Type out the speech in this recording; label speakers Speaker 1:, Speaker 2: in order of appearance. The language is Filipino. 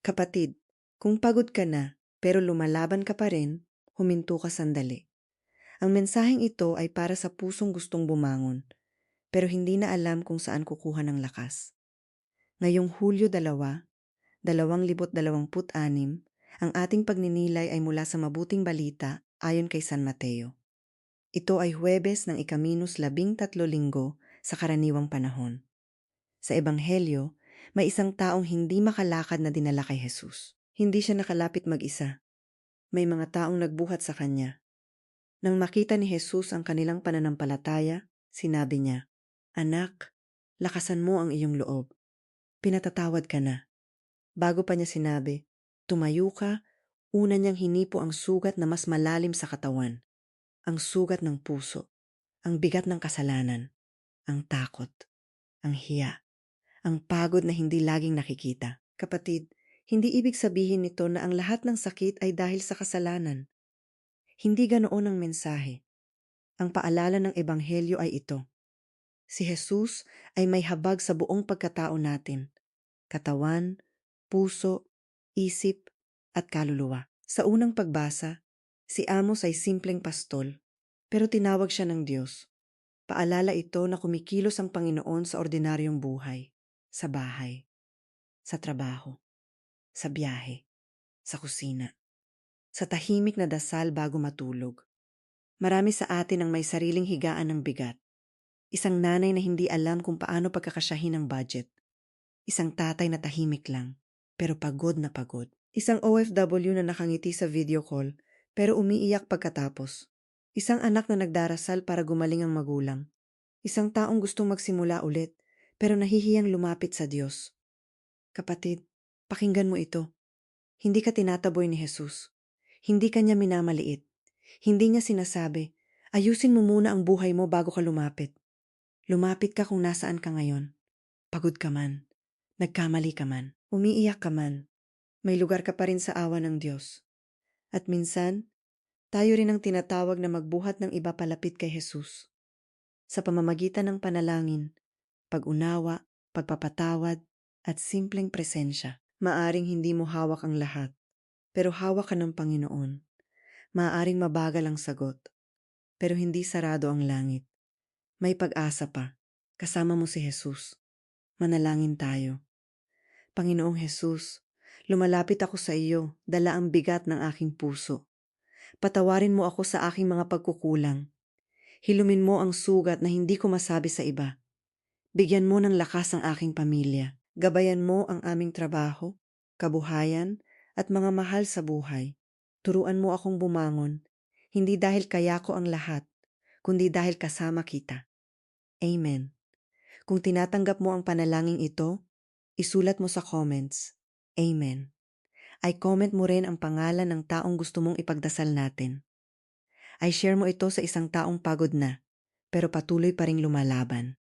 Speaker 1: Kapatid, kung pagod ka na pero lumalaban ka pa rin, huminto ka sandali. Ang mensaheng ito ay para sa pusong gustong bumangon, pero hindi na alam kung saan kukuha ng lakas. Ngayong Hulyo 2, 2026, ang ating pagninilay ay mula sa Mabuting Balita ayon kay San Mateo. Ito ay Huwebes ng ika-13 linggo sa karaniwang panahon. Sa Ebanghelyo, may isang taong hindi makalakad na dinala kay Jesus. Hindi siya nakalapit mag-isa. May mga taong nagbuhat sa kanya. Nang makita ni Jesus ang kanilang pananampalataya, sinabi niya, "Anak, lakasan mo ang iyong loob. Pinatatawad ka na." Bago pa niya sinabi, "Tumayo ka," una niyang hinipo ang sugat na mas malalim sa katawan. Ang sugat ng puso, ang bigat ng kasalanan, ang takot, ang hiya, ang pagod na hindi laging nakikita. Kapatid, hindi ibig sabihin nito na ang lahat ng sakit ay dahil sa kasalanan. Hindi ganoon ang mensahe. Ang paalala ng Ebanghelyo ay ito. Si Jesus ay may habag sa buong pagkatao natin. Katawan, puso, isip, at kaluluwa. Sa unang pagbasa, si Amos ay simpleng pastol, pero tinawag siya ng Diyos. Paalala ito na kumikilos ang Panginoon sa ordinaryong buhay, sa bahay, sa trabaho, sa biyahe, sa kusina, sa tahimik na dasal bago matulog. Marami sa atin ang may sariling higaan ng bigat. Isang nanay na hindi alam kung paano pagkakasyahin ang budget. Isang tatay na tahimik lang, pero pagod na pagod. Isang OFW na nakangiti sa video call, pero umiiyak pagkatapos. Isang anak na nagdarasal para gumaling ang magulang. Isang taong gustong magsimula ulit, pero nahihiyang lumapit sa Diyos. Kapatid, pakinggan mo ito. Hindi ka tinataboy ni Jesus. Hindi ka niya minamaliit. Hindi niya sinasabi, ayusin mo muna ang buhay mo bago ka lumapit. Lumapit ka kung nasaan ka ngayon. Pagod ka man. Nagkamali ka man. Umiiyak ka man. May lugar ka pa rin sa awa ng Diyos. At minsan, tayo rin ang tinatawag na magbuhat ng iba palapit kay Jesus. Sa pamamagitan ng panalangin, pag-unawa, pagpapatawad, at simpleng presensya. Maaring hindi mo hawak ang lahat, pero hawak ka ng Panginoon. Maaring mabagal ang sagot, pero hindi sarado ang langit. May pag-asa pa. Kasama mo si Jesus. Manalangin tayo. Panginoong Jesus, lumalapit ako sa iyo, dala ang bigat ng aking puso. Patawarin mo ako sa aking mga pagkukulang. Hilumin mo ang sugat na hindi ko masabi sa iba. Bigyan mo ng lakas ang aking pamilya. Gabayan mo ang aming trabaho, kabuhayan, at mga mahal sa buhay. Turuan mo akong bumangon, hindi dahil kaya ko ang lahat, kundi dahil kasama kita. Amen. Kung tinatanggap mo ang panalangin ito, isulat mo sa comments. Amen. Ay comment mo rin ang pangalan ng taong gusto mong ipagdasal natin. Ay share mo ito sa isang taong pagod na, pero patuloy pa ring lumalaban.